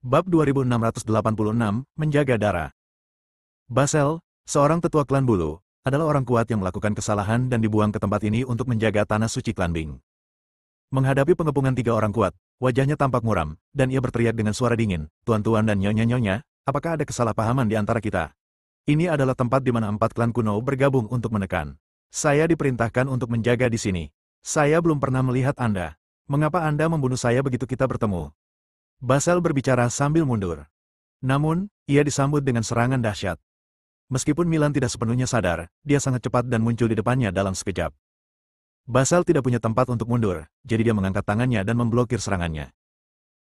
Bab 2686, Menjaga Darah. Basel, seorang tetua klan bulu, adalah orang kuat yang melakukan kesalahan dan dibuang ke tempat ini untuk menjaga tanah suci klan Bing. Menghadapi pengepungan tiga orang kuat, wajahnya tampak muram, dan ia berteriak dengan suara dingin, "Tuan-tuan dan nyonya-nyonya, apakah ada kesalahpahaman di antara kita? Ini adalah tempat di mana 4 klan kuno bergabung untuk menekan. Saya diperintahkan untuk menjaga di sini. Saya belum pernah melihat Anda. Mengapa Anda membunuh saya begitu kita bertemu?" Basel berbicara sambil mundur. Namun, ia disambut dengan serangan dahsyat. Meskipun Milan tidak sepenuhnya sadar, dia sangat cepat dan muncul di depannya dalam sekejap. Basel tidak punya tempat untuk mundur, jadi dia mengangkat tangannya dan memblokir serangannya.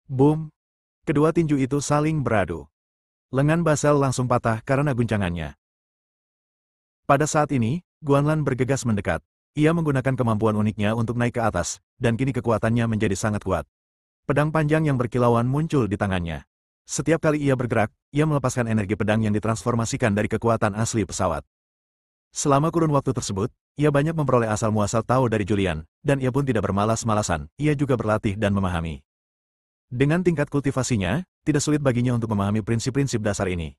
Boom! Kedua tinju itu saling beradu. Lengan Basel langsung patah karena guncangannya. Pada saat ini, Guanlan bergegas mendekat. Ia menggunakan kemampuan uniknya untuk naik ke atas, dan kini kekuatannya menjadi sangat kuat. Pedang panjang yang berkilauan muncul di tangannya. Setiap kali ia bergerak, ia melepaskan energi pedang yang ditransformasikan dari kekuatan asli pesawat. Selama kurun waktu tersebut, ia banyak memperoleh asal-muasal tahu dari Julian, dan ia pun tidak bermalas-malasan, ia juga berlatih dan memahami. Dengan tingkat kultivasinya, tidak sulit baginya untuk memahami prinsip-prinsip dasar ini.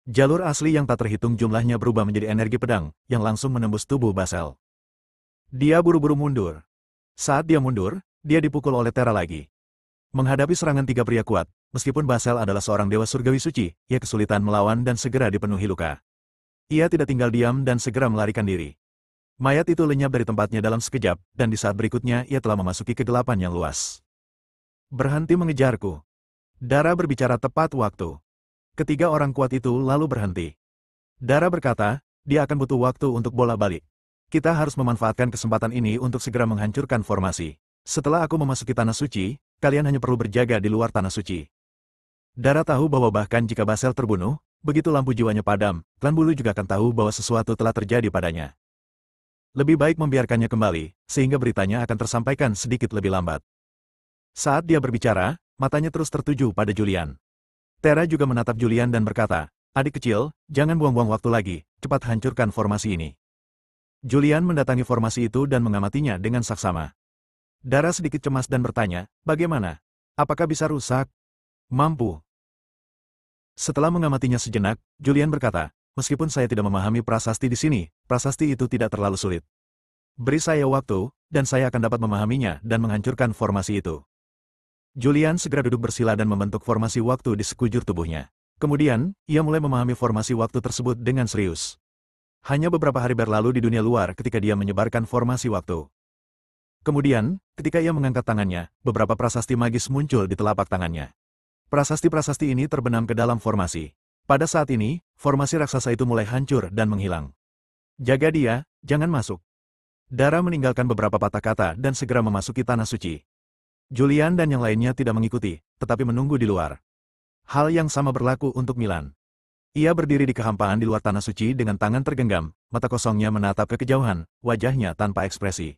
Jalur asli yang tak terhitung jumlahnya berubah menjadi energi pedang, yang langsung menembus tubuh Basel. Dia buru-buru mundur. Saat dia mundur, dia dipukul oleh Tera lagi. Menghadapi serangan tiga pria kuat, meskipun Basel adalah seorang dewa surgawi suci, ia kesulitan melawan dan segera dipenuhi luka. Ia tidak tinggal diam dan segera melarikan diri. Mayat itu lenyap dari tempatnya dalam sekejap, dan di saat berikutnya ia telah memasuki kegelapan yang luas. Berhenti mengejarku. Dara berbicara tepat waktu. Ketiga orang kuat itu lalu berhenti. Dara berkata, dia akan butuh waktu untuk bola balik. Kita harus memanfaatkan kesempatan ini untuk segera menghancurkan formasi. Setelah aku memasuki tanah suci, kalian hanya perlu berjaga di luar tanah suci. Dara tahu bahwa bahkan jika Basel terbunuh, begitu lampu jiwanya padam, klan bulu juga akan tahu bahwa sesuatu telah terjadi padanya. Lebih baik membiarkannya kembali, sehingga beritanya akan tersampaikan sedikit lebih lambat. Saat dia berbicara, matanya terus tertuju pada Julian. Tera juga menatap Julian dan berkata, "Adik kecil, jangan buang-buang waktu lagi, cepat hancurkan formasi ini." Julian mendatangi formasi itu dan mengamatinya dengan saksama. Dara sedikit cemas dan bertanya, "Bagaimana? Apakah bisa rusak?" "Mampu." Setelah mengamatinya sejenak, Julian berkata, "Meskipun saya tidak memahami prasasti di sini, prasasti itu tidak terlalu sulit. Beri saya waktu, dan saya akan dapat memahaminya dan menghancurkan formasi itu." Julian segera duduk bersila dan membentuk formasi waktu di sekujur tubuhnya. Kemudian, ia mulai memahami formasi waktu tersebut dengan serius. Hanya beberapa hari berlalu di dunia luar ketika dia menyebarkan formasi waktu. Kemudian, ketika ia mengangkat tangannya, beberapa prasasti magis muncul di telapak tangannya. Prasasti-prasasti ini terbenam ke dalam formasi. Pada saat ini, formasi raksasa itu mulai hancur dan menghilang. "Jaga dia, jangan masuk." Dara meninggalkan beberapa patah kata dan segera memasuki tanah suci. Julian dan yang lainnya tidak mengikuti, tetapi menunggu di luar. Hal yang sama berlaku untuk Milan. Ia berdiri di kehampaan di luar tanah suci dengan tangan tergenggam, mata kosongnya menatap ke kejauhan, wajahnya tanpa ekspresi.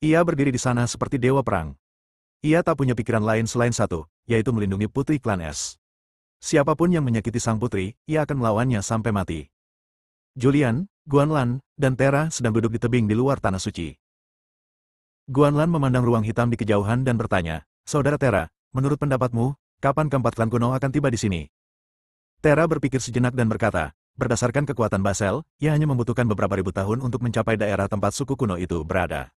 Ia berdiri di sana seperti dewa perang. Ia tak punya pikiran lain selain satu, yaitu melindungi putri klan S. Siapapun yang menyakiti sang putri, ia akan melawannya sampai mati. Julian, Guanlan, dan Tera sedang duduk di tebing di luar tanah suci. Guanlan memandang ruang hitam di kejauhan dan bertanya, "Saudara Tera, menurut pendapatmu, kapan keempat klan kuno akan tiba di sini?" Tera berpikir sejenak dan berkata, "Berdasarkan kekuatan Basel, ia hanya membutuhkan beberapa ribu tahun untuk mencapai daerah tempat suku kuno itu berada.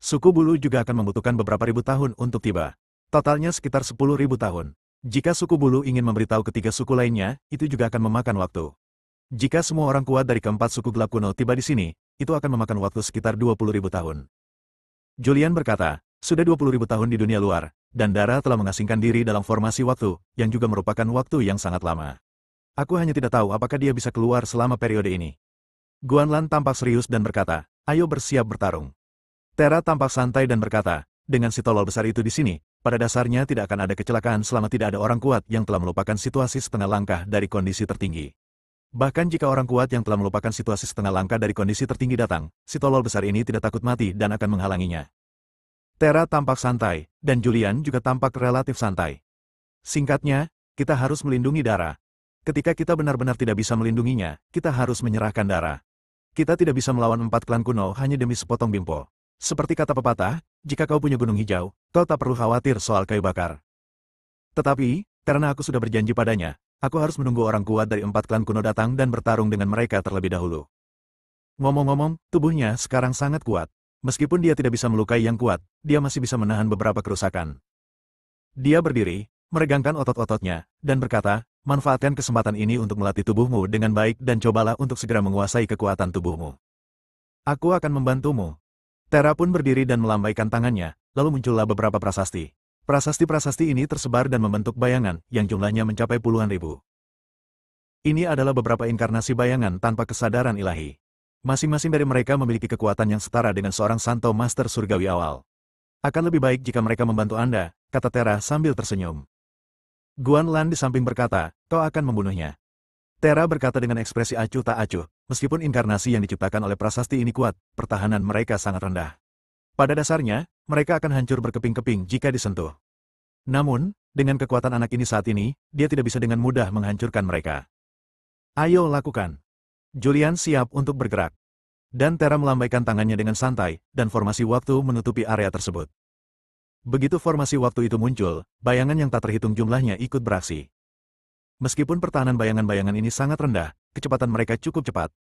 Suku bulu juga akan membutuhkan beberapa ribu tahun untuk tiba. Totalnya sekitar 10.000 tahun. Jika suku bulu ingin memberitahu ketiga suku lainnya, itu juga akan memakan waktu. Jika semua orang kuat dari keempat suku gelap kuno tiba di sini, itu akan memakan waktu sekitar 20.000 tahun." Julian berkata, "Sudah 20.000 tahun di dunia luar, dan Dara telah mengasingkan diri dalam formasi waktu, yang juga merupakan waktu yang sangat lama. Aku hanya tidak tahu apakah dia bisa keluar selama periode ini." Guanlan tampak serius dan berkata, "Ayo bersiap bertarung." Tera tampak santai dan berkata, "Dengan si tolol besar itu di sini, pada dasarnya tidak akan ada kecelakaan selama tidak ada orang kuat yang telah melupakan situasi setengah langkah dari kondisi tertinggi. Bahkan jika orang kuat yang telah melupakan situasi setengah langkah dari kondisi tertinggi datang, si tolol besar ini tidak takut mati dan akan menghalanginya." Tera tampak santai, dan Julian juga tampak relatif santai. "Singkatnya, kita harus melindungi Dara. Ketika kita benar-benar tidak bisa melindunginya, kita harus menyerahkan Dara. Kita tidak bisa melawan 4 klan kuno hanya demi sepotong bimpo. Seperti kata pepatah, jika kau punya gunung hijau, kau tak perlu khawatir soal kayu bakar." Tetapi, Karena aku sudah berjanji padanya, aku harus menunggu orang kuat dari 4 klan kuno datang dan bertarung dengan mereka terlebih dahulu. Ngomong-ngomong, tubuhnya sekarang sangat kuat. Meskipun dia tidak bisa melukai yang kuat, dia masih bisa menahan beberapa kerusakan. Dia berdiri, meregangkan otot-ototnya, dan berkata, manfaatkan kesempatan ini untuk melatih tubuhmu dengan baik dan cobalah untuk segera menguasai kekuatan tubuhmu. Aku akan membantumu. Tera pun berdiri dan melambaikan tangannya, lalu muncullah beberapa prasasti. Prasasti-prasasti ini tersebar dan membentuk bayangan, yang jumlahnya mencapai puluhan ribu. Ini adalah beberapa inkarnasi bayangan tanpa kesadaran ilahi. Masing-masing dari mereka memiliki kekuatan yang setara dengan seorang Santo Master Surgawi awal. Akan lebih baik jika mereka membantu Anda, kata Tera sambil tersenyum. Guan Lan di samping berkata, kau akan membunuhnya. Tera berkata dengan ekspresi acuh tak acuh, meskipun inkarnasi yang diciptakan oleh prasasti ini kuat, pertahanan mereka sangat rendah. Pada dasarnya, mereka akan hancur berkeping-keping jika disentuh. Namun, dengan kekuatan anak ini saat ini, dia tidak bisa dengan mudah menghancurkan mereka. Ayo lakukan. Julian siap untuk bergerak. Dan Tera melambaikan tangannya dengan santai, dan formasi waktu menutupi area tersebut. Begitu formasi waktu itu muncul, bayangan yang tak terhitung jumlahnya ikut beraksi. Meskipun pertahanan bayangan-bayangan ini sangat rendah, kecepatan mereka cukup cepat.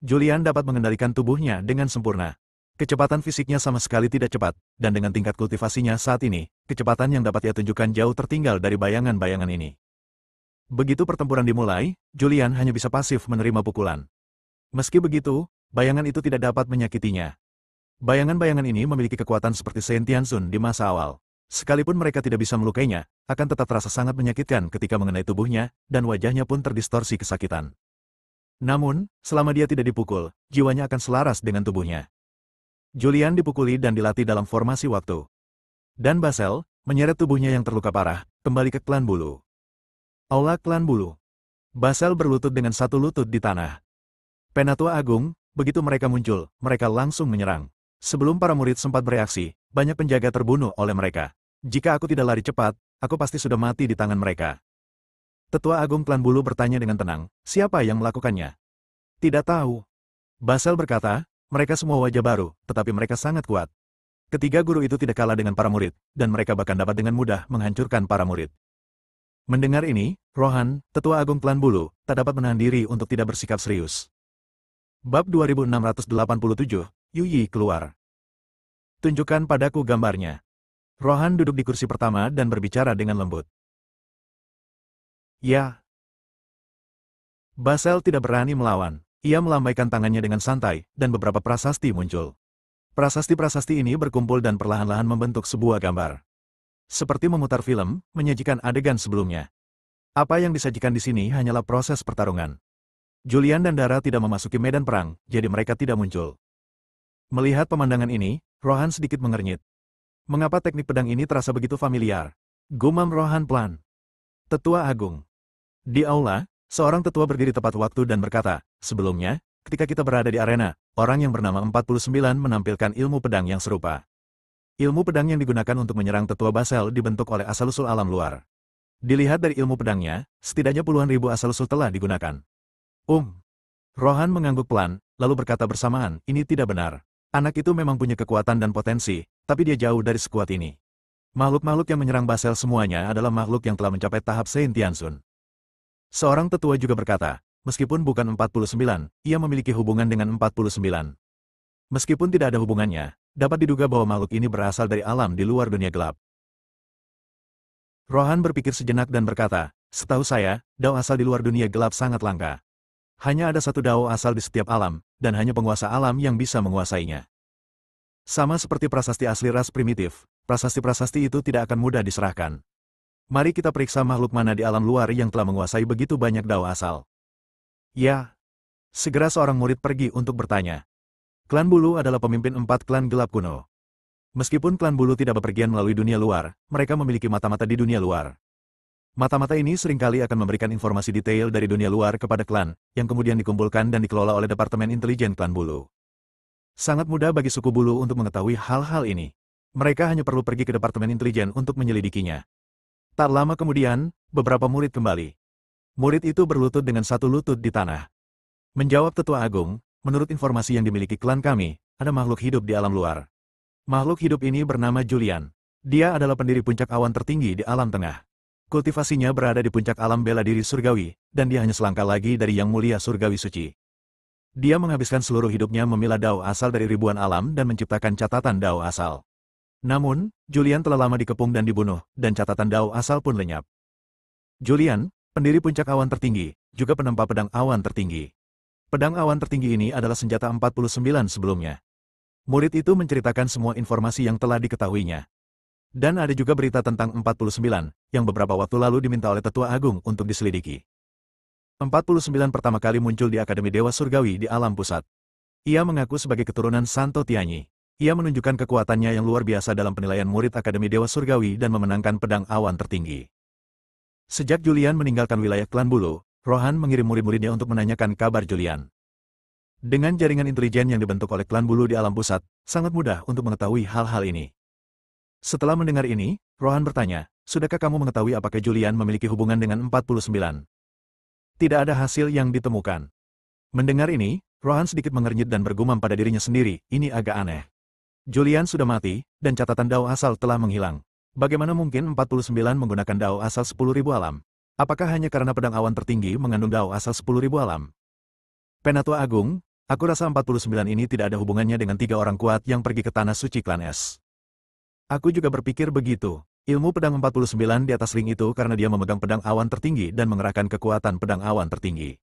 Julian dapat mengendalikan tubuhnya dengan sempurna. Kecepatan fisiknya sama sekali tidak cepat, dan dengan tingkat kultivasinya saat ini, kecepatan yang dapat ia tunjukkan jauh tertinggal dari bayangan-bayangan ini. Begitu pertempuran dimulai, Julian hanya bisa pasif menerima pukulan. Meski begitu, bayangan itu tidak dapat menyakitinya. Bayangan-bayangan ini memiliki kekuatan seperti Saint Tianxun di masa awal. Sekalipun mereka tidak bisa melukainya, akan tetap terasa sangat menyakitkan ketika mengenai tubuhnya, dan wajahnya pun terdistorsi kesakitan. Namun, selama dia tidak dipukul, jiwanya akan selaras dengan tubuhnya. Julian dipukuli dan dilatih dalam formasi waktu. Dan Basel, menyeret tubuhnya yang terluka parah, kembali ke klan bulu. Aula klan bulu. Basel berlutut dengan satu lutut di tanah. Penatua Agung, begitu mereka muncul, mereka langsung menyerang. Sebelum para murid sempat bereaksi, banyak penjaga terbunuh oleh mereka. Jika aku tidak lari cepat, aku pasti sudah mati di tangan mereka. Tetua Agung klan bulu bertanya dengan tenang, siapa yang melakukannya? Tidak tahu. Basel berkata, mereka semua wajah baru, tetapi mereka sangat kuat. Ketiga guru itu tidak kalah dengan para murid, dan mereka bahkan dapat dengan mudah menghancurkan para murid. Mendengar ini, Rohan, Tetua Agung klan bulu, tak dapat menahan diri untuk tidak bersikap serius. Bab 2687, Yu Yi keluar. Tunjukkan padaku gambarnya. Rohan duduk di kursi pertama dan berbicara dengan lembut. Ya. Basel tidak berani melawan. Ia melambaikan tangannya dengan santai, dan beberapa prasasti muncul. Prasasti-prasasti ini berkumpul dan perlahan-lahan membentuk sebuah gambar. Seperti memutar film, menyajikan adegan sebelumnya. Apa yang disajikan di sini hanyalah proses pertarungan. Julian dan Dara tidak memasuki medan perang, jadi mereka tidak muncul. Melihat pemandangan ini, Rohan sedikit mengernyit. Mengapa teknik pedang ini terasa begitu familiar? Gumam Rohan pelan. Tetua Agung. Di aula, seorang tetua berdiri tepat waktu dan berkata, sebelumnya, ketika kita berada di arena, orang yang bernama 49 menampilkan ilmu pedang yang serupa. Ilmu pedang yang digunakan untuk menyerang tetua Basel dibentuk oleh asal-usul alam luar. Dilihat dari ilmu pedangnya, setidaknya puluhan ribu asal-usul telah digunakan. Rohan mengangguk pelan, lalu berkata bersamaan, ini tidak benar. Anak itu memang punya kekuatan dan potensi, tapi dia jauh dari sekuat ini. Makhluk-makhluk yang menyerang Basel semuanya adalah makhluk yang telah mencapai tahap Saint Tianxun. Seorang tetua juga berkata, meskipun bukan 49, ia memiliki hubungan dengan 49. Meskipun tidak ada hubungannya, dapat diduga bahwa makhluk ini berasal dari alam di luar dunia gelap. Rohan berpikir sejenak dan berkata, setahu saya, dao asal di luar dunia gelap sangat langka. Hanya ada satu dao asal di setiap alam, dan hanya penguasa alam yang bisa menguasainya. Sama seperti prasasti asli ras primitif, prasasti-prasasti itu tidak akan mudah diserahkan. Mari kita periksa makhluk mana di alam luar yang telah menguasai begitu banyak dao asal. Ya. Segera seorang murid pergi untuk bertanya. Klan Bulu adalah pemimpin 4 klan gelap kuno. Meskipun klan Bulu tidak bepergian melalui dunia luar, mereka memiliki mata-mata di dunia luar. Mata-mata ini seringkali akan memberikan informasi detail dari dunia luar kepada klan, yang kemudian dikumpulkan dan dikelola oleh Departemen Intelijen Klan Bulu. Sangat mudah bagi suku Bulu untuk mengetahui hal-hal ini. Mereka hanya perlu pergi ke Departemen Intelijen untuk menyelidikinya. Tak lama kemudian, beberapa murid kembali. Murid itu berlutut dengan satu lutut di tanah. Menjawab Tetua Agung, menurut informasi yang dimiliki klan kami, ada makhluk hidup di alam luar. Makhluk hidup ini bernama Julian. Dia adalah pendiri puncak awan tertinggi di alam tengah. Kultivasinya berada di puncak alam bela diri surgawi, dan dia hanya selangkah lagi dari yang mulia surgawi suci. Dia menghabiskan seluruh hidupnya memilah dao asal dari ribuan alam dan menciptakan catatan dao asal. Namun, Julian telah lama dikepung dan dibunuh, dan catatan dao asal pun lenyap. Julian, pendiri puncak awan tertinggi, juga penempa pedang awan tertinggi. Pedang awan tertinggi ini adalah senjata 49 sebelumnya. Murid itu menceritakan semua informasi yang telah diketahuinya. Dan ada juga berita tentang 49, yang beberapa waktu lalu diminta oleh Tetua Agung untuk diselidiki. 49 pertama kali muncul di Akademi Dewa Surgawi di alam pusat. Ia mengaku sebagai keturunan Santo Tianyi. Ia menunjukkan kekuatannya yang luar biasa dalam penilaian murid Akademi Dewa Surgawi dan memenangkan pedang awan tertinggi. Sejak Julian meninggalkan wilayah klan Bulu, Rohan mengirim murid-muridnya untuk menanyakan kabar Julian. Dengan jaringan intelijen yang dibentuk oleh klan Bulu di alam pusat, sangat mudah untuk mengetahui hal-hal ini. Setelah mendengar ini, Rohan bertanya, "Sudahkah kamu mengetahui apakah Julian memiliki hubungan dengan 49? Tidak ada hasil yang ditemukan." Mendengar ini, Rohan sedikit mengernyit dan bergumam pada dirinya sendiri, ini agak aneh. Julian sudah mati, dan catatan dao asal telah menghilang. Bagaimana mungkin 49 menggunakan dao asal 10.000 alam? Apakah hanya karena pedang awan tertinggi mengandung dao asal 10.000 alam? Penatua Agung, aku rasa 49 ini tidak ada hubungannya dengan 3 orang kuat yang pergi ke tanah suci klan Es. Aku juga berpikir begitu. Ilmu pedang 49 di atas ring itu karena dia memegang pedang awan tertinggi dan mengerahkan kekuatan pedang awan tertinggi.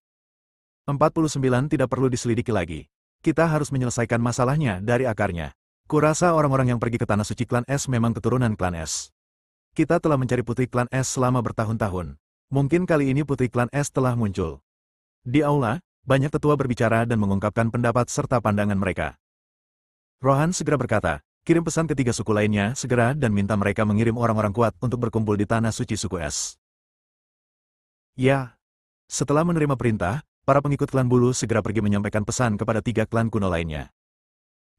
49 tidak perlu diselidiki lagi. Kita harus menyelesaikan masalahnya dari akarnya. Kurasa orang-orang yang pergi ke tanah suci klan Es memang keturunan klan Es. Kita telah mencari putri klan Es selama bertahun-tahun. Mungkin kali ini putri klan Es telah muncul. Di aula, banyak tetua berbicara dan mengungkapkan pendapat serta pandangan mereka. Rohan segera berkata, "Kirim pesan ke 3 suku lainnya segera dan minta mereka mengirim orang-orang kuat untuk berkumpul di tanah suci suku Es." Ya. Setelah menerima perintah, para pengikut klan Bulu segera pergi menyampaikan pesan kepada 3 klan kuno lainnya.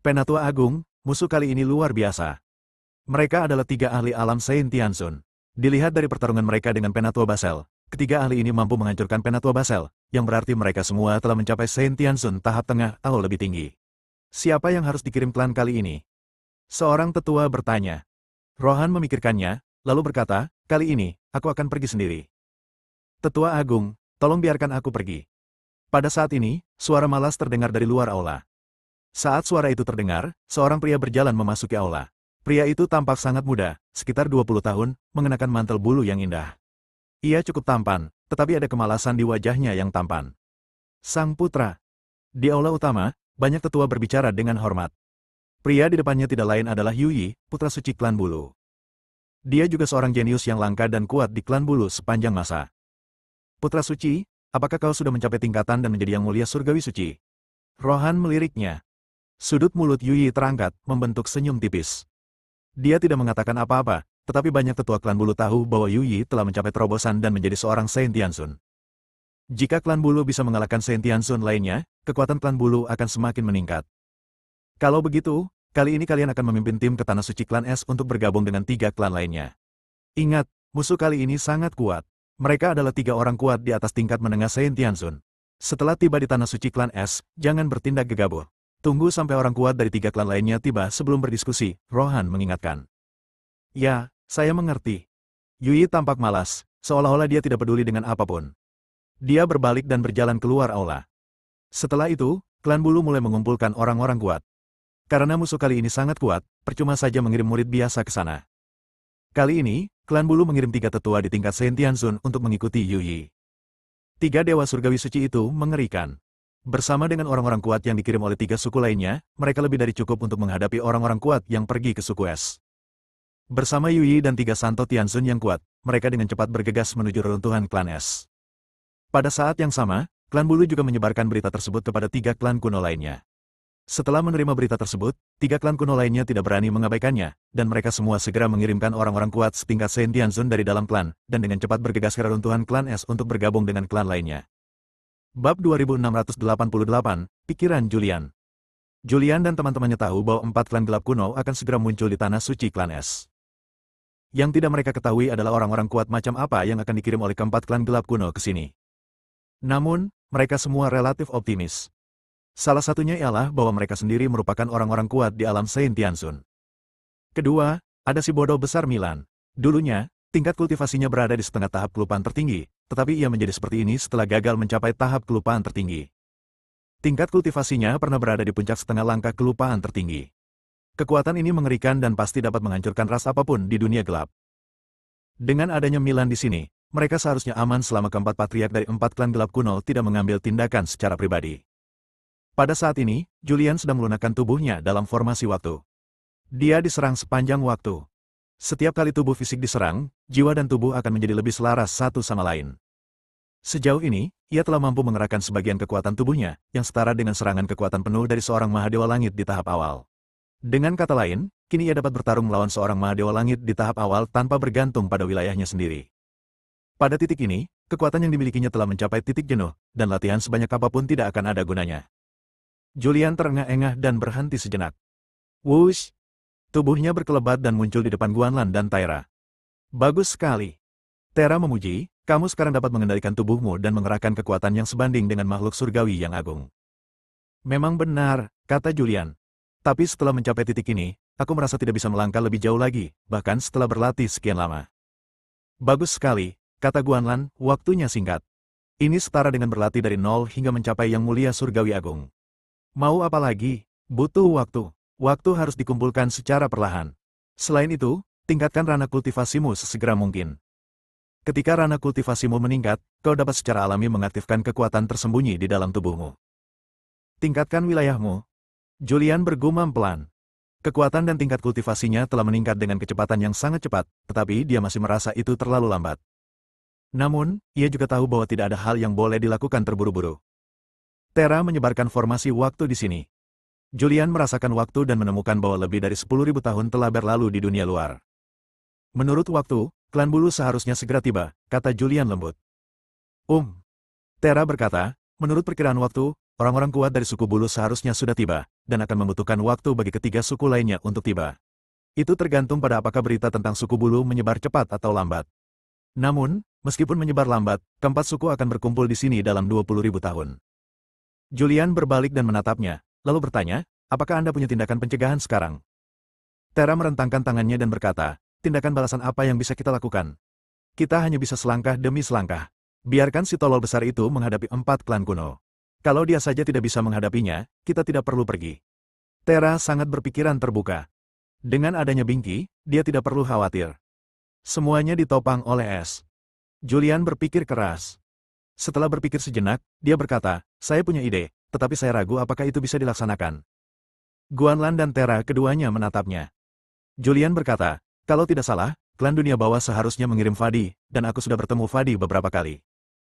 Penatua Agung, musuh kali ini luar biasa. Mereka adalah 3 ahli alam Saint Tianzun. Dilihat dari pertarungan mereka dengan Penatua Basel, ketiga ahli ini mampu menghancurkan Penatua Basel, yang berarti mereka semua telah mencapai Saint Tianzun tahap tengah atau lebih tinggi. Siapa yang harus dikirim klan kali ini? Seorang tetua bertanya. Rohan memikirkannya, lalu berkata, "Kali ini, aku akan pergi sendiri." Tetua Agung, tolong biarkan aku pergi. Pada saat ini, suara malas terdengar dari luar aula. Saat suara itu terdengar, seorang pria berjalan memasuki aula. Pria itu tampak sangat muda, sekitar 20 tahun, mengenakan mantel bulu yang indah. Ia cukup tampan, tetapi ada kemalasan di wajahnya yang tampan. Sang putra. Di aula utama, banyak tetua berbicara dengan hormat. Pria di depannya tidak lain adalah Yuyi, putra suci klan Bulu. Dia juga seorang jenius yang langka dan kuat di klan Bulu sepanjang masa. Putra suci, apakah kau sudah mencapai tingkatan dan menjadi yang mulia surgawi suci? Rohan meliriknya. Sudut mulut Yuyi terangkat, membentuk senyum tipis. Dia tidak mengatakan apa-apa, tetapi banyak tetua klan Bulu tahu bahwa Yuyi telah mencapai terobosan dan menjadi seorang Saint Tianzun. Jika klan Bulu bisa mengalahkan Saint Tianzun lainnya, kekuatan klan Bulu akan semakin meningkat. Kalau begitu, kali ini kalian akan memimpin tim ke tanah suci klan Es untuk bergabung dengan 3 klan lainnya. Ingat, musuh kali ini sangat kuat. Mereka adalah 3 orang kuat di atas tingkat menengah Saint Tianzun. Setelah tiba di tanah suci klan Es, jangan bertindak gegabah. Tunggu sampai orang kuat dari 3 klan lainnya tiba sebelum berdiskusi, Rohan mengingatkan. Ya, saya mengerti. Yuyi tampak malas, seolah-olah dia tidak peduli dengan apapun. Dia berbalik dan berjalan keluar aula. Setelah itu, klan Bulu mulai mengumpulkan orang-orang kuat. Karena musuh kali ini sangat kuat, percuma saja mengirim murid biasa ke sana. Kali ini, klan Bulu mengirim 3 tetua di tingkat Saint Tianzun untuk mengikuti Yuyi. 3 dewa surgawi suci itu mengerikan. Bersama dengan orang-orang kuat yang dikirim oleh 3 suku lainnya, mereka lebih dari cukup untuk menghadapi orang-orang kuat yang pergi ke suku Es. Bersama Yuyi dan 3 Santo Tianzun yang kuat, mereka dengan cepat bergegas menuju reruntuhan klan Es. Pada saat yang sama, klan Bulu juga menyebarkan berita tersebut kepada 3 klan kuno lainnya. Setelah menerima berita tersebut, 3 klan kuno lainnya tidak berani mengabaikannya, dan mereka semua segera mengirimkan orang-orang kuat setingkat Saint Tianzun dari dalam klan, dan dengan cepat bergegas ke reruntuhan klan Es untuk bergabung dengan klan lainnya. Bab 2688, Pikiran Julian. Julian dan teman-temannya tahu bahwa 4 klan gelap kuno akan segera muncul di tanah suci klan Es. Yang tidak mereka ketahui adalah orang-orang kuat macam apa yang akan dikirim oleh keempat klan gelap kuno ke sini. Namun, mereka semua relatif optimis. Salah satunya ialah bahwa mereka sendiri merupakan orang-orang kuat di alam Saint Tianzun. Kedua, ada si bodoh besar Milan. Dulunya, Tingkat kultivasinya berada di setengah tahap kelupaan tertinggi, tetapi ia menjadi seperti ini setelah gagal mencapai tahap kelupaan tertinggi. Tingkat kultivasinya pernah berada di puncak setengah langkah kelupaan tertinggi. Kekuatan ini mengerikan dan pasti dapat menghancurkan ras apapun di dunia gelap. Dengan adanya Milan di sini, mereka seharusnya aman selama keempat patriark dari 4 klan gelap kuno tidak mengambil tindakan secara pribadi. Pada saat ini, Julian sedang melunakkan tubuhnya dalam formasi waktu. Dia diserang sepanjang waktu. Setiap kali tubuh fisik diserang, jiwa dan tubuh akan menjadi lebih selaras satu sama lain. Sejauh ini, ia telah mampu mengerahkan sebagian kekuatan tubuhnya, yang setara dengan serangan kekuatan penuh dari seorang Mahadewa Langit di tahap awal. Dengan kata lain, kini ia dapat bertarung melawan seorang Mahadewa Langit di tahap awal tanpa bergantung pada wilayahnya sendiri. Pada titik ini, kekuatan yang dimilikinya telah mencapai titik jenuh, dan latihan sebanyak apapun tidak akan ada gunanya. Julian terengah-engah dan berhenti sejenak. Wush! Tubuhnya berkelebat dan muncul di depan Guanlan dan Taira. Bagus sekali. Taira memuji, kamu sekarang dapat mengendalikan tubuhmu dan mengerahkan kekuatan yang sebanding dengan makhluk surgawi yang agung. Memang benar, kata Julian. Tapi setelah mencapai titik ini, aku merasa tidak bisa melangkah lebih jauh lagi, bahkan setelah berlatih sekian lama. Bagus sekali, kata Guanlan, waktunya singkat. Ini setara dengan berlatih dari nol hingga mencapai yang mulia surgawi agung. Mau apa lagi? Butuh waktu. Waktu harus dikumpulkan secara perlahan. Selain itu, tingkatkan ranah kultivasimu sesegera mungkin. Ketika ranah kultivasimu meningkat, kau dapat secara alami mengaktifkan kekuatan tersembunyi di dalam tubuhmu. Tingkatkan wilayahmu. Julian bergumam pelan. Kekuatan dan tingkat kultivasinya telah meningkat dengan kecepatan yang sangat cepat, tetapi dia masih merasa itu terlalu lambat. Namun, ia juga tahu bahwa tidak ada hal yang boleh dilakukan terburu-buru. Terra menyebarkan formasi waktu di sini. Julian merasakan waktu dan menemukan bahwa lebih dari 10.000 tahun telah berlalu di dunia luar. Menurut waktu, klan bulu seharusnya segera tiba, kata Julian lembut. Terra berkata, menurut perkiraan waktu, orang-orang kuat dari suku bulu seharusnya sudah tiba, dan akan membutuhkan waktu bagi ketiga suku lainnya untuk tiba. Itu tergantung pada apakah berita tentang suku bulu menyebar cepat atau lambat. Namun, meskipun menyebar lambat, keempat suku akan berkumpul di sini dalam 20.000 tahun. Julian berbalik dan menatapnya, lalu bertanya, apakah Anda punya tindakan pencegahan sekarang? Terra merentangkan tangannya dan berkata, tindakan balasan apa yang bisa kita lakukan? Kita hanya bisa selangkah demi selangkah. Biarkan si tolol besar itu menghadapi 4 klan kuno. Kalau dia saja tidak bisa menghadapinya, kita tidak perlu pergi. Terra sangat berpikiran terbuka. Dengan adanya Binky, dia tidak perlu khawatir. Semuanya ditopang oleh es. Julian berpikir keras. Setelah berpikir sejenak, dia berkata, saya punya ide, tetapi saya ragu apakah itu bisa dilaksanakan. Guanlan dan Terra keduanya menatapnya. Julian berkata, kalau tidak salah, klan dunia bawah seharusnya mengirim Fadi, dan aku sudah bertemu Fadi beberapa kali.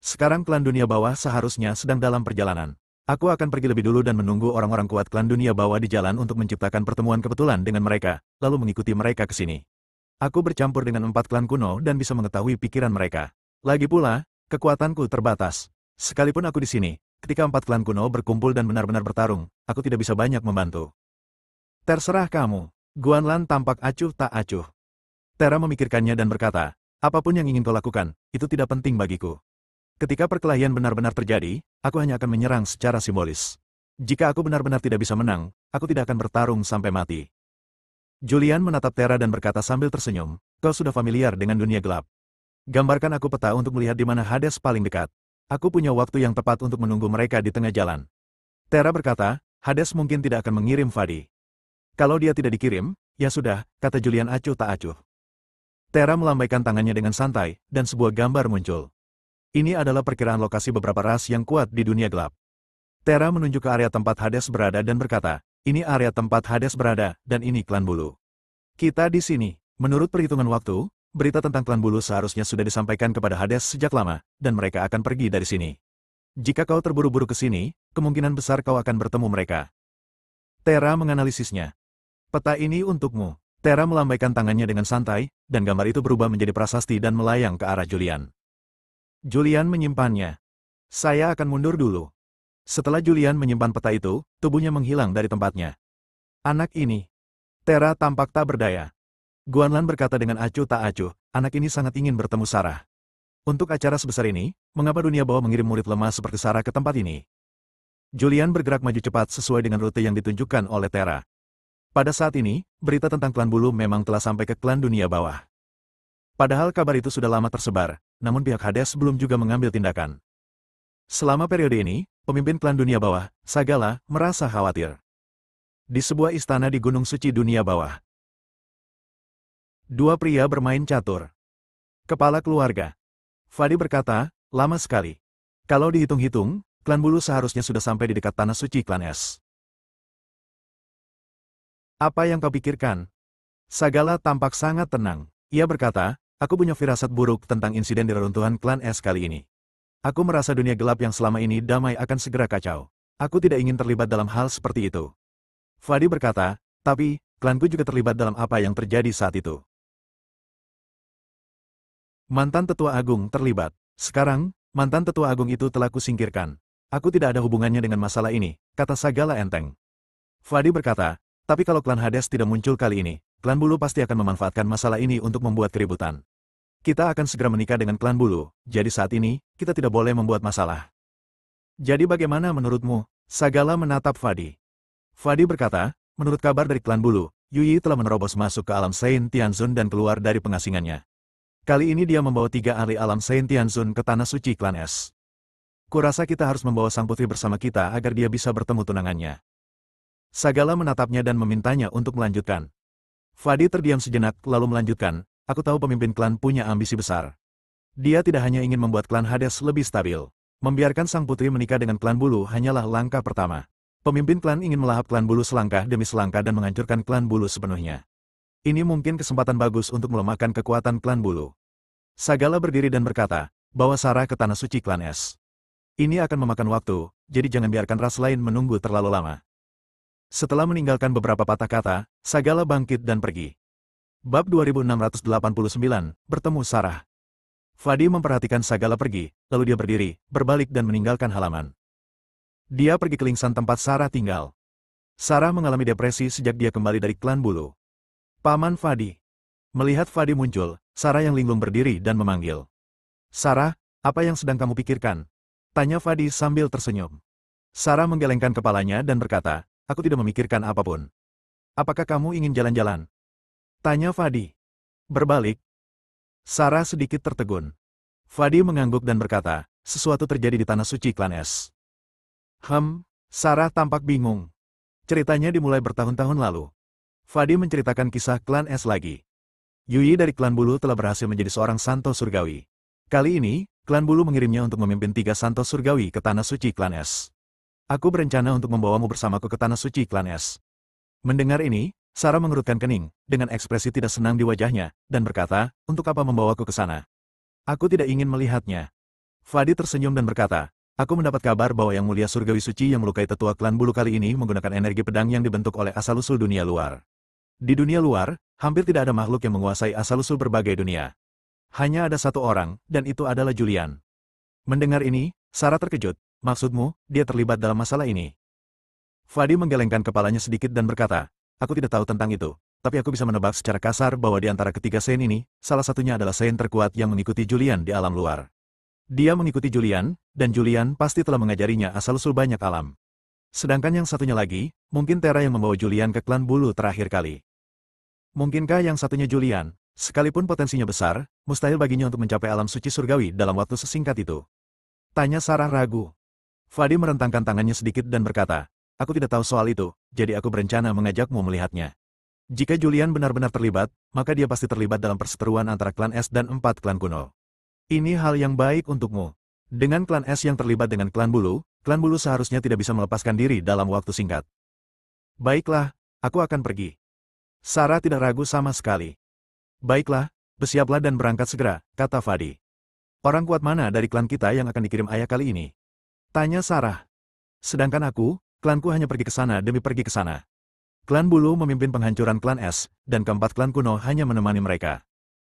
Sekarang klan dunia bawah seharusnya sedang dalam perjalanan. Aku akan pergi lebih dulu dan menunggu orang-orang kuat klan dunia bawah di jalan untuk menciptakan pertemuan kebetulan dengan mereka, lalu mengikuti mereka ke sini. Aku bercampur dengan 4 klan kuno dan bisa mengetahui pikiran mereka. Lagi pula, kekuatanku terbatas. Sekalipun aku di sini, ketika 4 klan kuno berkumpul dan benar-benar bertarung, aku tidak bisa banyak membantu. Terserah kamu. Guanlan tampak acuh tak acuh. Terra memikirkannya dan berkata, apapun yang ingin kau lakukan, itu tidak penting bagiku. Ketika perkelahian benar-benar terjadi, aku hanya akan menyerang secara simbolis. Jika aku benar-benar tidak bisa menang, aku tidak akan bertarung sampai mati. Julian menatap Terra dan berkata sambil tersenyum, kau sudah familiar dengan dunia gelap. Gambarkan aku peta untuk melihat di mana Hades paling dekat. Aku punya waktu yang tepat untuk menunggu mereka di tengah jalan. Terra berkata, Hades mungkin tidak akan mengirim Fadi. Kalau dia tidak dikirim, ya sudah, kata Julian acuh tak acuh. Terra melambaikan tangannya dengan santai, dan sebuah gambar muncul. Ini adalah perkiraan lokasi beberapa ras yang kuat di dunia gelap. Terra menunjuk ke area tempat Hades berada dan berkata, ini area tempat Hades berada, dan ini klan bulu. Kita di sini. Menurut perhitungan waktu, berita tentang klan bulu seharusnya sudah disampaikan kepada Hades sejak lama, dan mereka akan pergi dari sini. Jika kau terburu-buru ke sini, kemungkinan besar kau akan bertemu mereka. Terra menganalisisnya. Peta ini untukmu. Terra melambaikan tangannya dengan santai, dan gambar itu berubah menjadi prasasti dan melayang ke arah Julian. Julian menyimpannya. Saya akan mundur dulu. Setelah Julian menyimpan peta itu, tubuhnya menghilang dari tempatnya. Anak ini. Terra tampak tak berdaya. Guanlan berkata dengan acuh tak acuh, anak ini sangat ingin bertemu Sarah. Untuk acara sebesar ini, mengapa dunia bawah mengirim murid lemah seperti Sarah ke tempat ini? Julian bergerak maju cepat sesuai dengan rute yang ditunjukkan oleh Terra. Pada saat ini, berita tentang klan bulu memang telah sampai ke klan dunia bawah. Padahal kabar itu sudah lama tersebar, namun pihak Hades belum juga mengambil tindakan. Selama periode ini, pemimpin klan dunia bawah, Sagala, merasa khawatir. Di sebuah istana di Gunung Suci Dunia Bawah. Dua pria bermain catur. Kepala keluarga. Fadi berkata, lama sekali. Kalau dihitung-hitung, klan bulu seharusnya sudah sampai di dekat tanah suci klan es. Apa yang kau pikirkan? Sagala tampak sangat tenang. Ia berkata, aku punya firasat buruk tentang insiden di reruntuhan klan es kali ini. Aku merasa dunia gelap yang selama ini damai akan segera kacau. Aku tidak ingin terlibat dalam hal seperti itu. Fadi berkata, tapi, klanku juga terlibat dalam apa yang terjadi saat itu. Mantan Tetua Agung terlibat. Sekarang, mantan Tetua Agung itu telah kusingkirkan. Aku tidak ada hubungannya dengan masalah ini, kata Sagala enteng. Fadi berkata, tapi kalau klan Hades tidak muncul kali ini, klan bulu pasti akan memanfaatkan masalah ini untuk membuat keributan. Kita akan segera menikah dengan klan bulu, jadi saat ini, kita tidak boleh membuat masalah. Jadi bagaimana menurutmu? Sagala menatap Fadi. Fadi berkata, menurut kabar dari klan bulu, Yuyi telah menerobos masuk ke alam Saint Tianzun dan keluar dari pengasingannya. Kali ini dia membawa 3 ahli alam Saint Tianzun ke tanah suci klan es. Kurasa kita harus membawa sang putri bersama kita agar dia bisa bertemu tunangannya. Sagala menatapnya dan memintanya untuk melanjutkan. Fadi terdiam sejenak lalu melanjutkan, aku tahu pemimpin klan punya ambisi besar. Dia tidak hanya ingin membuat klan Hades lebih stabil. Membiarkan sang putri menikah dengan klan bulu hanyalah langkah pertama. Pemimpin klan ingin melahap klan bulu selangkah demi selangkah dan menghancurkan klan bulu sepenuhnya. Ini mungkin kesempatan bagus untuk melemahkan kekuatan klan bulu. Sagala berdiri dan berkata, bawa Sarah ke tanah suci klan es. Ini akan memakan waktu, jadi jangan biarkan ras lain menunggu terlalu lama. Setelah meninggalkan beberapa patah kata, Sagala bangkit dan pergi. Bab 2689, bertemu Sarah. Fadi memperhatikan Sagala pergi, lalu dia berdiri, berbalik dan meninggalkan halaman. Dia pergi ke Lingsan tempat Sarah tinggal. Sarah mengalami depresi sejak dia kembali dari klan bulu. Paman Fadi. Melihat Fadi muncul, Sarah yang linglung berdiri dan memanggil. Sarah, apa yang sedang kamu pikirkan? Tanya Fadi sambil tersenyum. Sarah menggelengkan kepalanya dan berkata, aku tidak memikirkan apapun. Apakah kamu ingin jalan-jalan? Tanya Fadi. Berbalik. Sarah sedikit tertegun. Fadi mengangguk dan berkata, sesuatu terjadi di tanah suci klan es. Sarah tampak bingung. Ceritanya dimulai bertahun-tahun lalu. Fadi menceritakan kisah klan es lagi. Yuyi dari klan bulu telah berhasil menjadi seorang santo surgawi. Kali ini, klan bulu mengirimnya untuk memimpin 3 santo surgawi ke tanah suci klan es. Aku berencana untuk membawamu bersamaku ke tanah suci klan es. Mendengar ini, Sarah mengerutkan kening, dengan ekspresi tidak senang di wajahnya, dan berkata, untuk apa membawaku ke sana? Aku tidak ingin melihatnya. Fadi tersenyum dan berkata, aku mendapat kabar bahwa Yang Mulia Surgawi Suci yang melukai tetua klan bulu kali ini menggunakan energi pedang yang dibentuk oleh asal-usul dunia luar. Di dunia luar, hampir tidak ada makhluk yang menguasai asal-usul berbagai dunia. Hanya ada satu orang, dan itu adalah Julian. Mendengar ini, Sarah terkejut. Maksudmu, dia terlibat dalam masalah ini? Fadi menggelengkan kepalanya sedikit dan berkata, aku tidak tahu tentang itu, tapi aku bisa menebak secara kasar bahwa di antara ketiga Saint ini, salah satunya adalah Saint terkuat yang mengikuti Julian di alam luar. Dia mengikuti Julian, dan Julian pasti telah mengajarinya asal-usul banyak alam. Sedangkan yang satunya lagi, mungkin Terra yang membawa Julian ke klan bulu terakhir kali. Mungkinkah yang satunya Julian, sekalipun potensinya besar, mustahil baginya untuk mencapai alam suci surgawi dalam waktu sesingkat itu? Tanya Sarah ragu. Fadi merentangkan tangannya sedikit dan berkata, aku tidak tahu soal itu, jadi aku berencana mengajakmu melihatnya. Jika Julian benar-benar terlibat, maka dia pasti terlibat dalam perseteruan antara klan es dan 4 klan kuno. Ini hal yang baik untukmu. Dengan klan es yang terlibat dengan klan bulu seharusnya tidak bisa melepaskan diri dalam waktu singkat. Baiklah, aku akan pergi. Sarah tidak ragu sama sekali. Baiklah, bersiaplah dan berangkat segera, kata Fadi. Orang kuat mana dari klan kita yang akan dikirim ayah kali ini? Tanya Sarah. Sedangkan aku, klanku hanya pergi ke sana demi pergi ke sana. Klan bulu memimpin penghancuran klan es, dan keempat klan kuno hanya menemani mereka.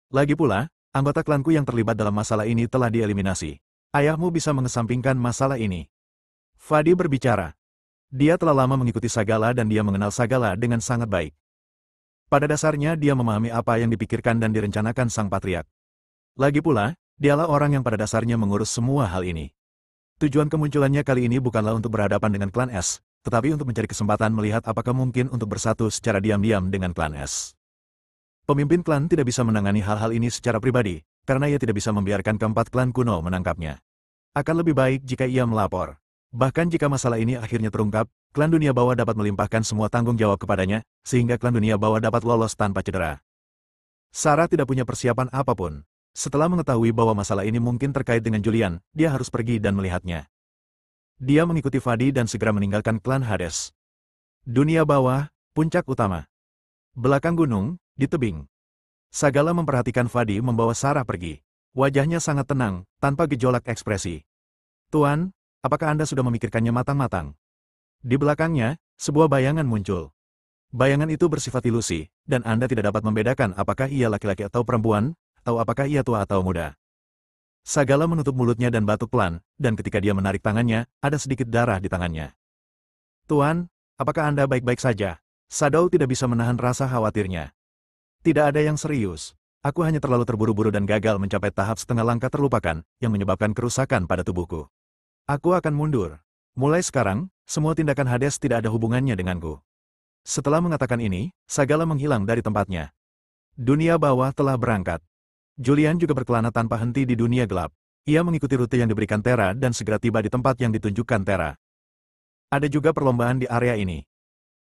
Lagi pula, anggota klanku yang terlibat dalam masalah ini telah dieliminasi. Ayahmu bisa mengesampingkan masalah ini. Fadi berbicara. Dia telah lama mengikuti Sagala dan dia mengenal Sagala dengan sangat baik. Pada dasarnya dia memahami apa yang dipikirkan dan direncanakan sang patriark. Lagi pula, dialah orang yang pada dasarnya mengurus semua hal ini. Tujuan kemunculannya kali ini bukanlah untuk berhadapan dengan klan es, tetapi untuk mencari kesempatan melihat apakah mungkin untuk bersatu secara diam-diam dengan klan es. Pemimpin klan tidak bisa menangani hal-hal ini secara pribadi, karena ia tidak bisa membiarkan keempat klan kuno menangkapnya. Akan lebih baik jika ia melapor. Bahkan jika masalah ini akhirnya terungkap, klan dunia bawah dapat melimpahkan semua tanggung jawab kepadanya, sehingga klan dunia bawah dapat lolos tanpa cedera. Sarah tidak punya persiapan apapun. Setelah mengetahui bahwa masalah ini mungkin terkait dengan Julian, dia harus pergi dan melihatnya. Dia mengikuti Fadi dan segera meninggalkan klan Hades. Dunia bawah, puncak utama. Belakang gunung, di tebing. Sagala memperhatikan Fadi membawa Sarah pergi. Wajahnya sangat tenang, tanpa gejolak ekspresi. Tuan, apakah Anda sudah memikirkannya matang-matang? Di belakangnya, sebuah bayangan muncul. Bayangan itu bersifat ilusi, dan Anda tidak dapat membedakan apakah ia laki-laki atau perempuan, atau apakah ia tua atau muda. Sagala menutup mulutnya dan batuk pelan, dan ketika dia menarik tangannya, ada sedikit darah di tangannya. Tuan, apakah Anda baik-baik saja? Shadow tidak bisa menahan rasa khawatirnya. Tidak ada yang serius. Aku hanya terlalu terburu-buru dan gagal mencapai tahap setengah langkah terlupakan, yang menyebabkan kerusakan pada tubuhku. Aku akan mundur. Mulai sekarang, semua tindakan Hades tidak ada hubungannya denganku. Setelah mengatakan ini, Sagala menghilang dari tempatnya. Dunia bawah telah berangkat. Julian juga berkelana tanpa henti di dunia gelap. Ia mengikuti rute yang diberikan Terra dan segera tiba di tempat yang ditunjukkan Terra. Ada juga perlombaan di area ini.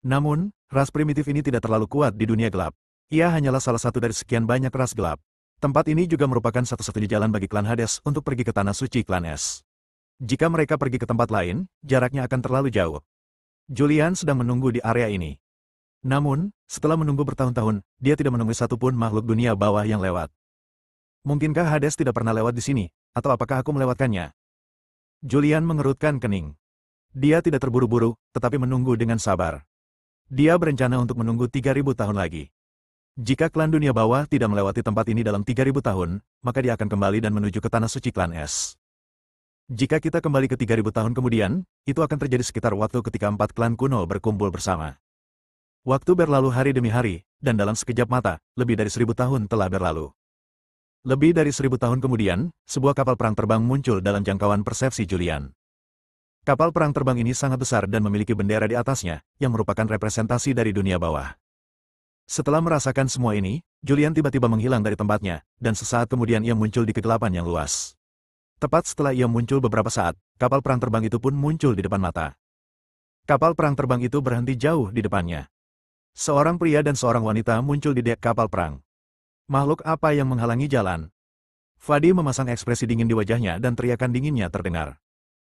Namun, ras primitif ini tidak terlalu kuat di dunia gelap. Ia hanyalah salah satu dari sekian banyak ras gelap. Tempat ini juga merupakan satu-satunya jalan bagi klan Hades untuk pergi ke tanah suci klan Es. Jika mereka pergi ke tempat lain, jaraknya akan terlalu jauh. Julian sedang menunggu di area ini. Namun, setelah menunggu bertahun-tahun, dia tidak menemui satupun makhluk dunia bawah yang lewat. Mungkinkah Hades tidak pernah lewat di sini, atau apakah aku melewatkannya? Julian mengerutkan kening. Dia tidak terburu-buru, tetapi menunggu dengan sabar. Dia berencana untuk menunggu 3000 tahun lagi. Jika klan dunia bawah tidak melewati tempat ini dalam 3000 tahun, maka dia akan kembali dan menuju ke tanah suci klan Es. Jika kita kembali ke 3000 tahun kemudian, itu akan terjadi sekitar waktu ketika 4 klan kuno berkumpul bersama. Waktu berlalu hari demi hari, dan dalam sekejap mata, lebih dari 1000 tahun telah berlalu. Lebih dari 1000 tahun kemudian, sebuah kapal perang terbang muncul dalam jangkauan persepsi Julian. Kapal perang terbang ini sangat besar dan memiliki bendera di atasnya, yang merupakan representasi dari dunia bawah. Setelah merasakan semua ini, Julian tiba-tiba menghilang dari tempatnya, dan sesaat kemudian ia muncul di kegelapan yang luas. Tepat setelah ia muncul beberapa saat, kapal perang terbang itu pun muncul di depan mata. Kapal perang terbang itu berhenti jauh di depannya. Seorang pria dan seorang wanita muncul di dek kapal perang. Makhluk apa yang menghalangi jalan? Fadi memasang ekspresi dingin di wajahnya dan teriakan dinginnya terdengar.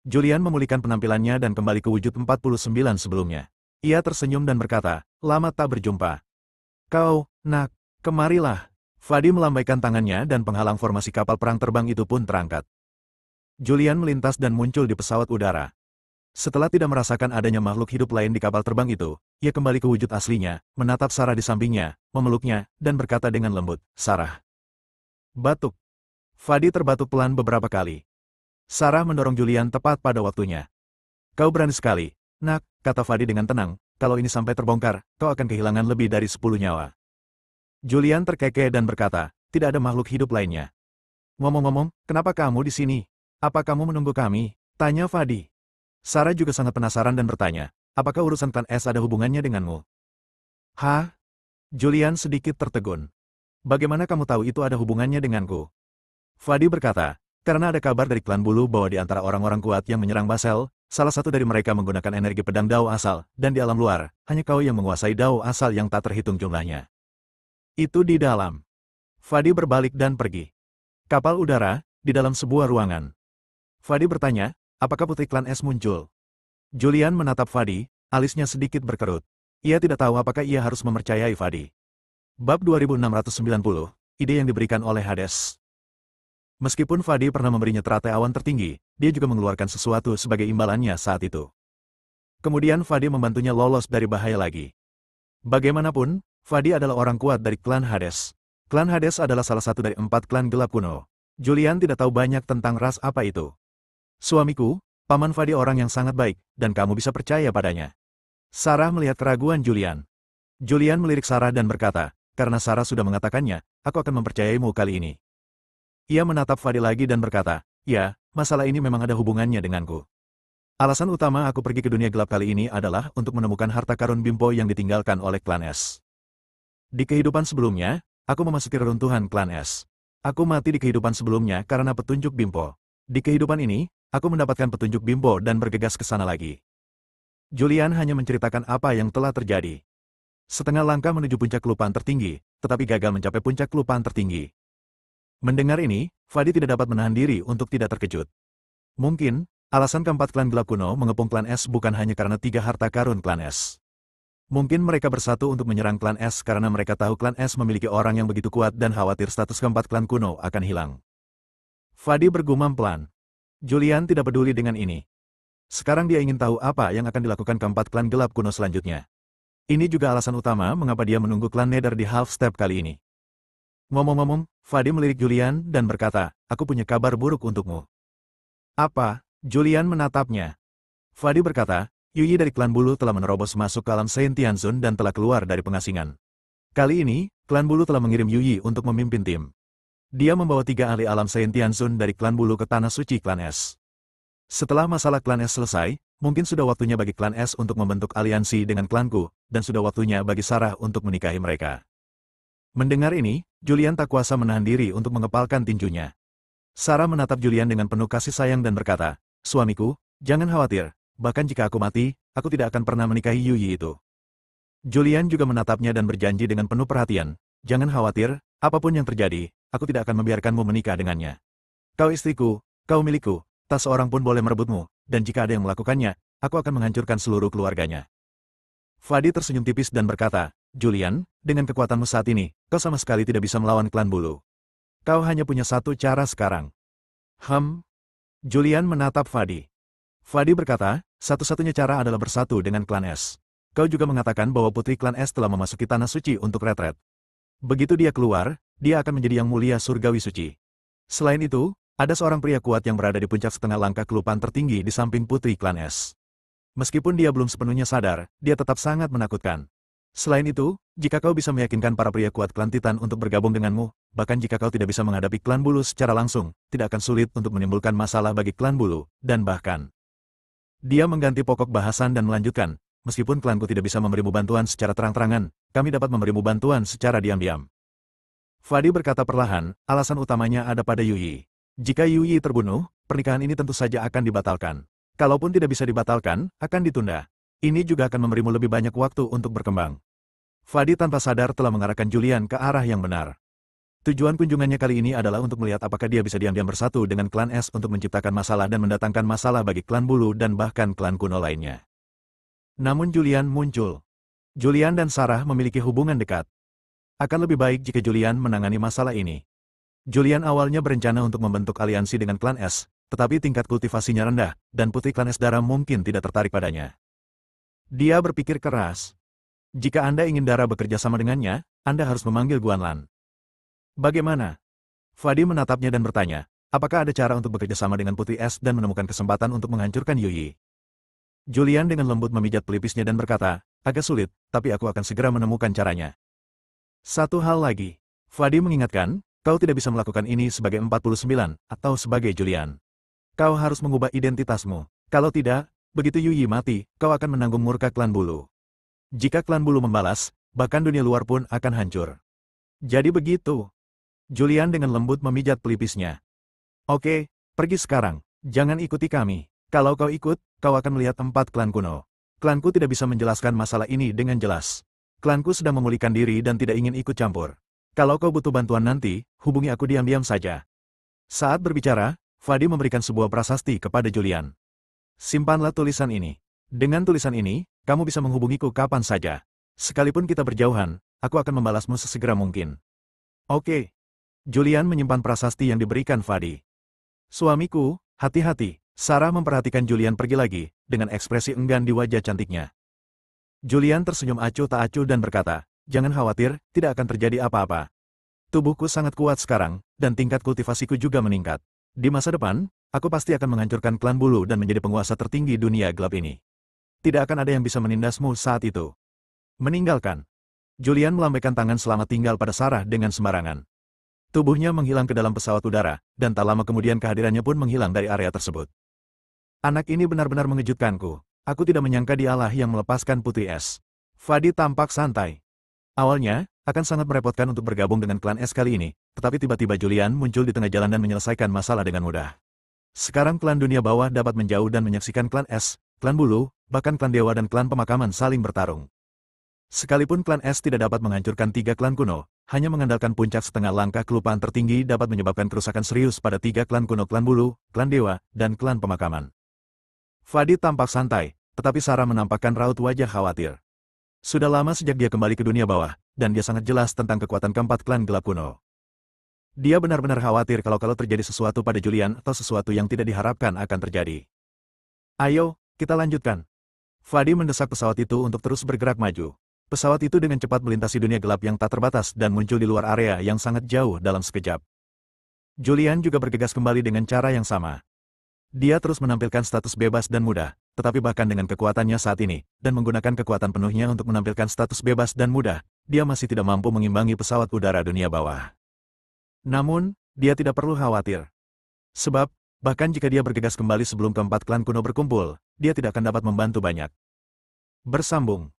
Julian memulihkan penampilannya dan kembali ke wujud 49 sebelumnya. Ia tersenyum dan berkata, "Lama tak berjumpa. Kau, nak, kemarilah." Fadi melambaikan tangannya dan penghalang formasi kapal perang terbang itu pun terangkat. Julian melintas dan muncul di pesawat udara. Setelah tidak merasakan adanya makhluk hidup lain di kapal terbang itu, ia kembali ke wujud aslinya, menatap Sarah di sampingnya, memeluknya, dan berkata dengan lembut, "Sarah." Batuk. Fadi terbatuk pelan beberapa kali. Sarah mendorong Julian tepat pada waktunya. "Kau berani sekali, nak," kata Fadi dengan tenang. "Kalau ini sampai terbongkar, kau akan kehilangan lebih dari 10 nyawa." Julian terkekeh dan berkata, "Tidak ada makhluk hidup lainnya." "Ngomong-ngomong, kenapa kamu di sini? Apa kamu menunggu kami?" tanya Fadi. Sarah juga sangat penasaran dan bertanya, "Apakah urusan klan Es ada hubungannya denganmu?" "Hah?" Julian sedikit tertegun. "Bagaimana kamu tahu itu ada hubungannya denganku?" Fadi berkata, "Karena ada kabar dari klan bulu bahwa di antara orang-orang kuat yang menyerang Basel, salah satu dari mereka menggunakan energi pedang Dao asal, dan di alam luar, hanya kau yang menguasai Dao asal yang tak terhitung jumlahnya. Itu di dalam." Fadi berbalik dan pergi. Kapal udara, di dalam sebuah ruangan. Fadi bertanya, "Apakah putri klan Es muncul?" Julian menatap Fadi, alisnya sedikit berkerut. Ia tidak tahu apakah ia harus mempercayai Fadi. Bab 2690, ide yang diberikan oleh Hades. Meskipun Fadi pernah memberinya teratai awan tertinggi, dia juga mengeluarkan sesuatu sebagai imbalannya saat itu. Kemudian Fadi membantunya lolos dari bahaya lagi. Bagaimanapun, Fadi adalah orang kuat dari klan Hades. Klan Hades adalah salah satu dari 4 klan gelap kuno. Julian tidak tahu banyak tentang ras apa itu. "Suamiku, Paman Fadi orang yang sangat baik, dan kamu bisa percaya padanya." Sarah melihat keraguan Julian. Julian melirik Sarah dan berkata, "Karena Sarah sudah mengatakannya, aku akan mempercayaimu kali ini." Ia menatap Fadi lagi dan berkata, "Ya, masalah ini memang ada hubungannya denganku. Alasan utama aku pergi ke dunia gelap kali ini adalah untuk menemukan harta karun Bimpo yang ditinggalkan oleh klan Es. Di kehidupan sebelumnya, aku memasuki reruntuhan klan es. Aku mati di kehidupan sebelumnya karena petunjuk Bimbo. Di kehidupan ini, aku mendapatkan petunjuk Bimbo dan bergegas ke sana lagi. Julian hanya menceritakan apa yang telah terjadi. Setengah langkah menuju puncak kelupaan tertinggi, tetapi gagal mencapai puncak kelupaan tertinggi. Mendengar ini, Fadi tidak dapat menahan diri untuk tidak terkejut. Mungkin, alasan keempat klan gelap kuno mengepung klan es bukan hanya karena 3 harta karun klan es. Mungkin mereka bersatu untuk menyerang klan es karena mereka tahu klan es memiliki orang yang begitu kuat dan khawatir status keempat klan kuno akan hilang. Fadi bergumam pelan. Julian tidak peduli dengan ini. Sekarang dia ingin tahu apa yang akan dilakukan keempat klan gelap kuno selanjutnya. Ini juga alasan utama mengapa dia menunggu klan Nether di half step kali ini. Ngomong-ngomong, Fadi melirik Julian dan berkata, aku punya kabar buruk untukmu. Apa? Julian menatapnya. Fadi berkata, Yuyi dari klan bulu telah menerobos masuk ke alam Saint Tianzun dan telah keluar dari pengasingan. Kali ini, klan bulu telah mengirim Yuyi untuk memimpin tim. Dia membawa 3 ahli alam Saint Tianzun dari klan bulu ke tanah suci klan es. Setelah masalah klan es selesai, mungkin sudah waktunya bagi klan es untuk membentuk aliansi dengan klanku, dan sudah waktunya bagi Sarah untuk menikahi mereka. Mendengar ini, Julian tak kuasa menahan diri untuk mengepalkan tinjunya. Sarah menatap Julian dengan penuh kasih sayang dan berkata, suamiku, jangan khawatir, bahkan jika aku mati, aku tidak akan pernah menikahi Yuyi itu. Julian juga menatapnya dan berjanji dengan penuh perhatian, jangan khawatir, apapun yang terjadi, aku tidak akan membiarkanmu menikah dengannya. Kau istriku, kau milikku, tak seorang pun boleh merebutmu, dan jika ada yang melakukannya, aku akan menghancurkan seluruh keluarganya. Fadi tersenyum tipis dan berkata, Julian, dengan kekuatanmu saat ini, kau sama sekali tidak bisa melawan klan bulu. Kau hanya punya satu cara sekarang. Julian menatap Fadi. Fadi berkata, satu-satunya cara adalah bersatu dengan klan es. Kau juga mengatakan bahwa putri klan es telah memasuki tanah suci untuk retret. Begitu dia keluar, dia akan menjadi yang mulia surgawi suci. Selain itu, ada seorang pria kuat yang berada di puncak setengah langkah kelupaan tertinggi di samping putri klan es. Meskipun dia belum sepenuhnya sadar, dia tetap sangat menakutkan. Selain itu, jika kau bisa meyakinkan para pria kuat klan Titan untuk bergabung denganmu, bahkan jika kau tidak bisa menghadapi klan bulu secara langsung, tidak akan sulit untuk menimbulkan masalah bagi klan bulu, dan bahkan. Dia mengganti pokok bahasan dan melanjutkan, meskipun klanku tidak bisa memberimu bantuan secara terang-terangan, kami dapat memberimu bantuan secara diam-diam. Fadi berkata perlahan, alasan utamanya ada pada Yuyi. Jika Yuyi terbunuh, pernikahan ini tentu saja akan dibatalkan. Kalaupun tidak bisa dibatalkan, akan ditunda. Ini juga akan memberimu lebih banyak waktu untuk berkembang. Fadi tanpa sadar telah mengarahkan Julian ke arah yang benar. Tujuan kunjungannya kali ini adalah untuk melihat apakah dia bisa diam-diam bersatu dengan klan es untuk menciptakan masalah dan mendatangkan masalah bagi klan bulu dan bahkan klan kuno lainnya. Namun Julian muncul. Julian dan Sarah memiliki hubungan dekat. Akan lebih baik jika Julian menangani masalah ini. Julian awalnya berencana untuk membentuk aliansi dengan klan es, tetapi tingkat kultivasinya rendah, dan putri klan es darah mungkin tidak tertarik padanya. Dia berpikir keras. Jika Anda ingin Dara bekerja sama dengannya, Anda harus memanggil Guanlan. Bagaimana? Fadi menatapnya dan bertanya, apakah ada cara untuk bekerja sama dengan Putri Es dan menemukan kesempatan untuk menghancurkan Yuyi? Julian dengan lembut memijat pelipisnya dan berkata, agak sulit, tapi aku akan segera menemukan caranya. Satu hal lagi, Fadi mengingatkan, kau tidak bisa melakukan ini sebagai 49, atau sebagai Julian. Kau harus mengubah identitasmu. Kalau tidak, begitu Yuyi mati, kau akan menanggung murka klan bulu. Jika klan bulu membalas, bahkan dunia luar pun akan hancur. Jadi begitu. Julian dengan lembut memijat pelipisnya. Oke, pergi sekarang. Jangan ikuti kami. Kalau kau ikut, kau akan melihat 4 klan kuno. Klanku tidak bisa menjelaskan masalah ini dengan jelas. Klanku sedang memulihkan diri dan tidak ingin ikut campur. Kalau kau butuh bantuan nanti, hubungi aku diam-diam saja. Saat berbicara, Fadi memberikan sebuah prasasti kepada Julian. Simpanlah tulisan ini. Dengan tulisan ini, kamu bisa menghubungiku kapan saja. Sekalipun kita berjauhan, aku akan membalasmu sesegera mungkin. Oke. Julian menyimpan prasasti yang diberikan Fadi. Suamiku, hati-hati. Sarah memperhatikan Julian pergi lagi, dengan ekspresi enggan di wajah cantiknya. Julian tersenyum acuh tak acuh dan berkata, jangan khawatir, tidak akan terjadi apa-apa. Tubuhku sangat kuat sekarang, dan tingkat kultivasiku juga meningkat. Di masa depan, aku pasti akan menghancurkan klan bulu dan menjadi penguasa tertinggi dunia gelap ini. Tidak akan ada yang bisa menindasmu saat itu. Meninggalkan. Julian melambaikan tangan selamat tinggal pada Sarah dengan sembarangan. Tubuhnya menghilang ke dalam pesawat udara, dan tak lama kemudian kehadirannya pun menghilang dari area tersebut. Anak ini benar-benar mengejutkanku. Aku tidak menyangka dialah yang melepaskan Putri Es. Fadi tampak santai. Awalnya, akan sangat merepotkan untuk bergabung dengan klan es kali ini, tetapi tiba-tiba Julian muncul di tengah jalan dan menyelesaikan masalah dengan mudah. Sekarang klan dunia bawah dapat menjauh dan menyaksikan klan es, klan bulu, bahkan klan dewa dan klan pemakaman saling bertarung. Sekalipun klan es tidak dapat menghancurkan tiga klan kuno, hanya mengandalkan puncak setengah langkah kelupaan tertinggi dapat menyebabkan kerusakan serius pada tiga klan kuno, klan bulu, klan dewa, dan klan pemakaman. Fadi tampak santai, tetapi Sarah menampakkan raut wajah khawatir. Sudah lama sejak dia kembali ke dunia bawah, dan dia sangat jelas tentang kekuatan keempat klan gelap kuno. Dia benar-benar khawatir kalau terjadi sesuatu pada Julian atau sesuatu yang tidak diharapkan akan terjadi. Ayo, kita lanjutkan. Fadi mendesak pesawat itu untuk terus bergerak maju. Pesawat itu dengan cepat melintasi dunia gelap yang tak terbatas dan muncul di luar area yang sangat jauh dalam sekejap. Julian juga bergegas kembali dengan cara yang sama. Dia terus menampilkan status bebas dan mudah, tetapi bahkan dengan kekuatannya saat ini, dan menggunakan kekuatan penuhnya untuk menampilkan status bebas dan mudah, dia masih tidak mampu mengimbangi pesawat udara dunia bawah. Namun, dia tidak perlu khawatir. Sebab, bahkan jika dia bergegas kembali sebelum keempat klan kuno berkumpul, dia tidak akan dapat membantu banyak. Bersambung.